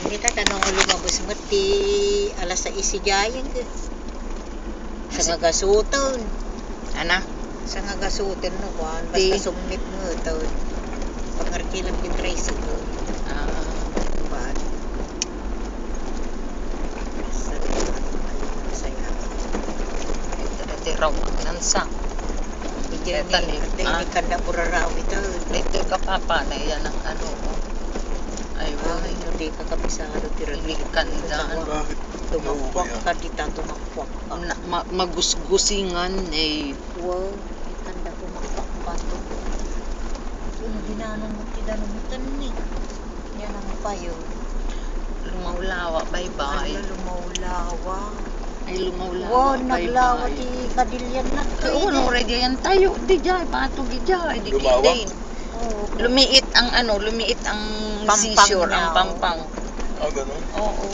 Hindi ta tanong lumabos mo ti alas 6 jayang ke. Sa ngagasuton. Ana? Sa ngagasuton no kuan Di. basta sumnit mo taw. Pangarkilang yung tricycle. Ah, Kuan. Sa saya. ito raw ang nansa. Diyan Etan ni eh. ni kanda burarawi taw. Ito kapapa na yan ang ano ko. Ay, Ay, hindi ka kabisado tira Hindi kandaan. Bakit? Tumakwak ka dita tumakwak ka. Magusgusingan eh. Wow, kanda tumakwak ka to. Yung ginanong mo tinanumutan ni. Yan ang payo. Lumawlawa, bye-bye. Ay, lumawlawa. Ay, lumawlawa, Wow, bye-bye. naglawa di kadilyan na. Oo, no, ready yan tayo. Di jay, pato di jay. Di Lumawa? kidain. Oo. Lumiit ang ano, lumiit ang Pampang seashore, niya, ang oh. pampang. Ah, ganun? Oo.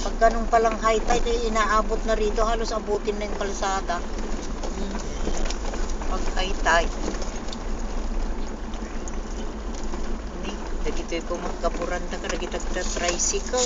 Pag ganun palang high tide, eh, inaabot na rito. Halos abutin na yung kalsada. Pag high tide. Ni, dagito'y ko magkapuranda ka, dagito'y ka tricycle.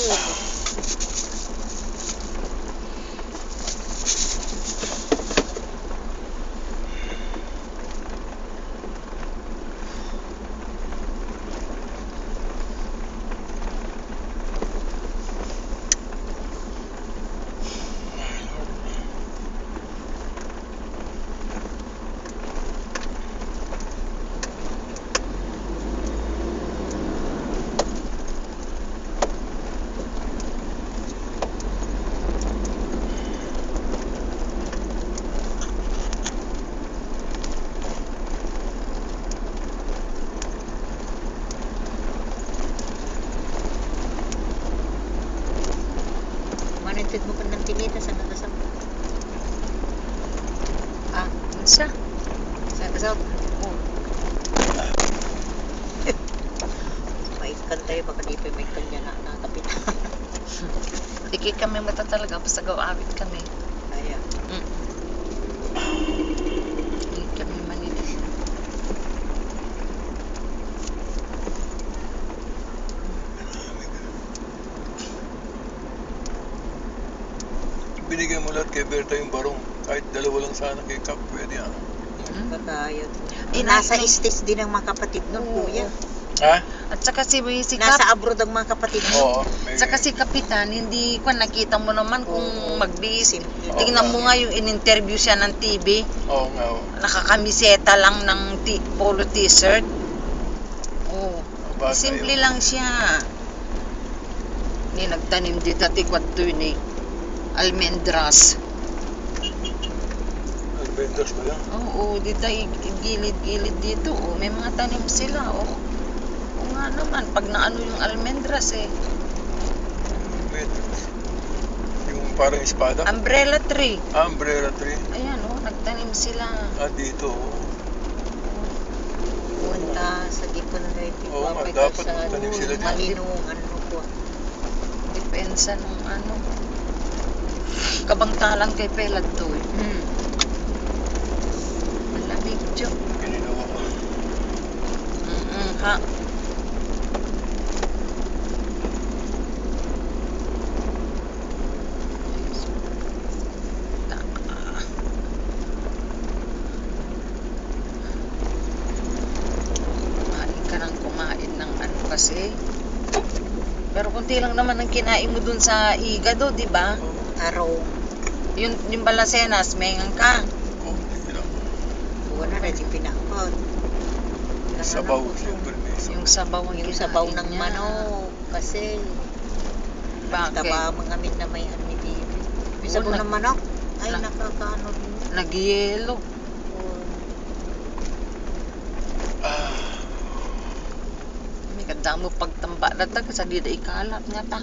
Manintid mo pa ng tinita sa nakasap. Ah, Sa? sa nakasap. Oh. May ikan tayo, baka di pa may ikan niya na nakapita. Iki kami mata talaga, basta gawawit kami. Kaya, Hindi kami manili. Binigay mo lahat kay Berta yung barong. Kahit dalawa lang sana kay Cap, pwede ah. kakayot. Eh, Nasa nasa- istis din ang mga kapatid ng Oo. kuya. Ha? At saka si Nasa abroad ang mga kapatid mo. Oo. May... Saka si Kapitan, hindi ko nakita mo naman kung Oo. magbihis. Simple. Tingnan mo nga yung in-interview siya ng TV. Oo nga, oo. Nakakamiseta lang ng polo t-shirt. Oh, Bata simple yun. lang siya. Ni nagtanim dito tikwat to ni almendras. Albendas ba yan? Oo, dito gilid-gilid dito. Oh, may mga tanim sila. Oh. Oo nga naman, pag naano yung almendras eh. May... Yung parang espada? Umbrella tree. Umbrella tree. Ayan oh, nagtanim sila. Ah, dito. oo. Punta sa Gipon Red. Oo nga, dapat magtanim sila dyan. Malinungan mo ko. Depensa nung ano. Kabangtalan kay Pelad to eh. Malamig Diyo. Pininawa ko. Ha? Kumain ka ng kumain ng ano kasi. Pero kunti lang naman ang kinain mo dun sa Igado, di ba? Araw. Yung balasenas, mengang ka. Oh, hindi lang. Wala na di pinakot. Sabaw, siyempre may sabaw. Yung sabaw ang Yung kinain sabaw ng niya. manok. Kasi, Bakit? taba mga mit na may ano ni Bibi. Yung sabaw ng manok. Ay, nakakaano rin. Nagyelo. Ah, May kadamo pagtamba na ta sa dida ikalat nga ta.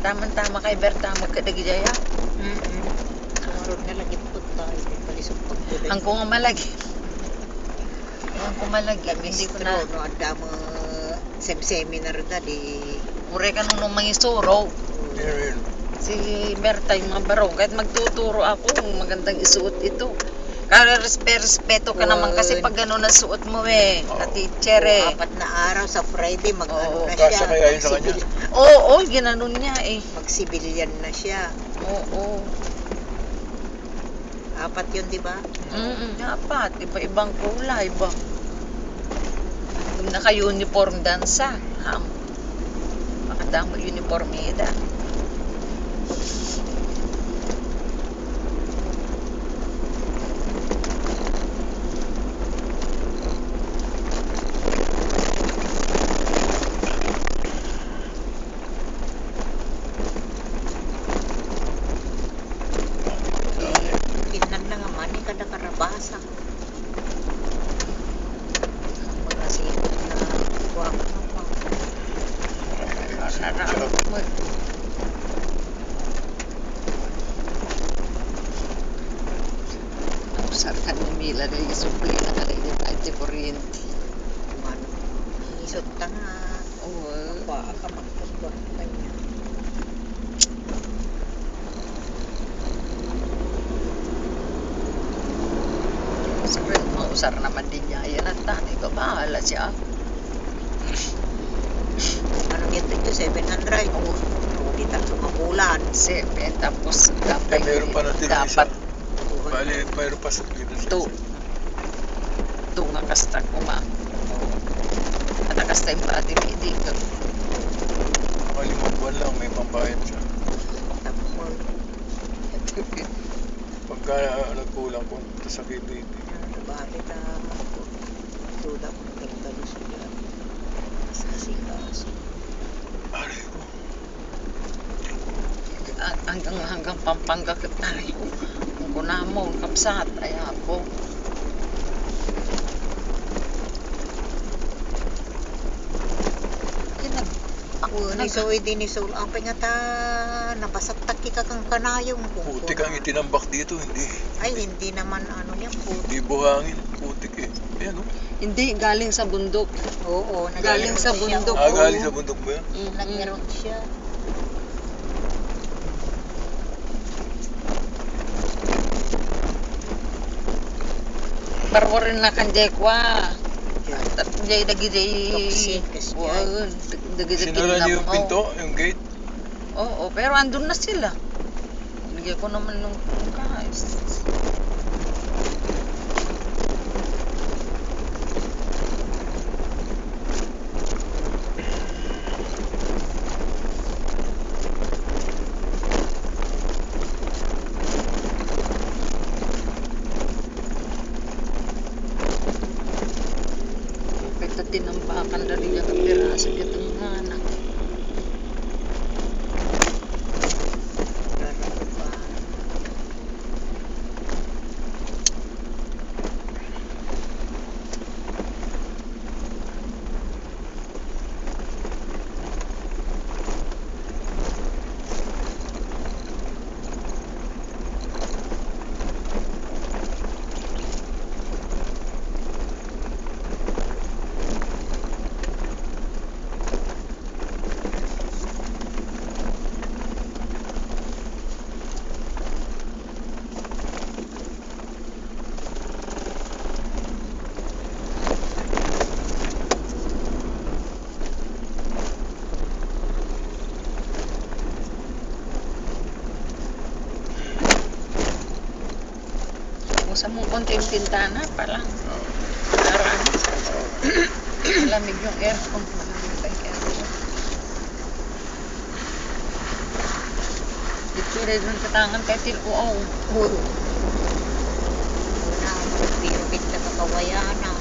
Tama-tama kay Berta magkadagijaya. Sumarod na lagi po tayo. Palisok pagkulay. Ang ko nga malagi. Ang ko malagi. Hindi ko na. No, ang damo seminar na di. Mure ka nung mangisuro. yun, yun. Si Berta, yung mga barong. Kahit magtuturo ako, magandang isuot ito. Kaya respeto ka naman kasi pag gano'n na suot mo ka-teacher O, 4 na araw sa Friday, mag-ano Oo, na kasya siya. kaya yun sa kanya? Oo, ginanon niya Mag-civilian na siya. Oo. 4 yun, di ba? Dapat. Iba-ibang kulay ba? Kung naka-uniform dansa. Makadang mag-uniformida. Tinan na nga man, kada karabasa. Mga sipot na buwak naman. Usarkan ni Mila na isupli na kanina tayo kuryente. Ano, isot ka nga. Oo. Baka ka magpagbuwak ka niya. Sabihin, mausar naman din niya. Yan at tanay ko. Bahala siya. Ano ito? 700. Oo. Hindi tatlo mabulan. 7. Tapos dapat Meron pa natin yung isa. dapat Bali, mayroon pa sa dito sa to. To nga kasta ko ma. At kasta yung pati may dito. Mga 5 buwan lang, may pambayad siya. Tapos, Pagka nagkulang po sa KBB. bakit suda ko nagtalo siya. Kasi kaso. Aray ko. Hanggang Pampanga ka tayo. Kung kunamon, kapsat, ay po. Ni so din ni so ang pangata napasatak ka kang kanayong Putik ang itinambak dito, hindi. Ay hindi naman ano yan putik. Hindi buhangin, putik eh. Ayan o. Hindi, galing sa bundok. Oo, Galing sa bundok. Ah, galing sa bundok ba yan? Nag-erot siya. Parwa rin na kanjekwa. At jay dagi-jay. Toxic kasi Wow, dagi-jay Sinara niyo yung pinto, yung gate. Oo, pero andun na sila. Bigyan ko naman nung guys. Ito tinambakan na rin yung kapiraso kitang mga anak. Sa mong konti yung pintana pala. Para ano? Malamig yung aircon. Malamig pa yung aircon. Dito rin ng katangan kahit tinuaw. Pinupit na kakawayan na.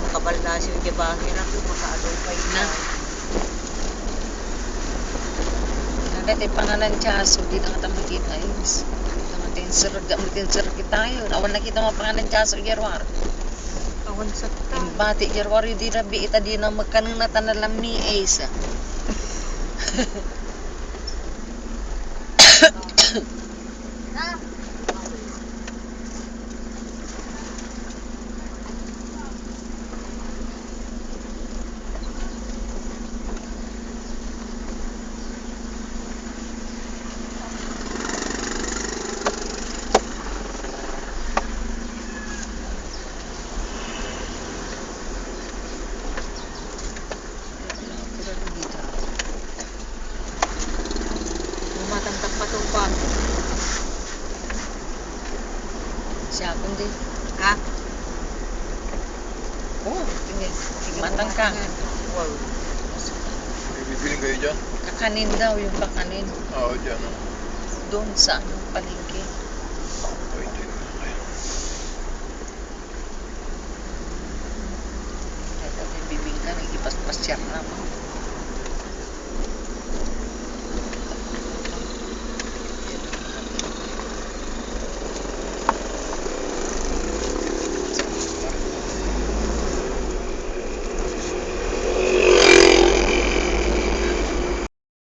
Makabaldas yung jabangin ako, makaadupay na. Dati pangalan tiyaso, di na kita makita yun. Matinser kita yun. Awan na kita mga pangalan tiyaso, Gerwar. Awan sa ta. Yung bati, Gerwar, yung di rabi, ita di na magkanang natanalam ni Ace. Patupan. Siya kundi. Ha? Oh, tingin. Matang ka. Wow. May bibiling kayo dyan? Kakanin daw yung kakanin. Oo, dyan. Oh. Doon sa anong palengke. Wait, okay. Kaya dati bibingka, nagipaspasyar naman.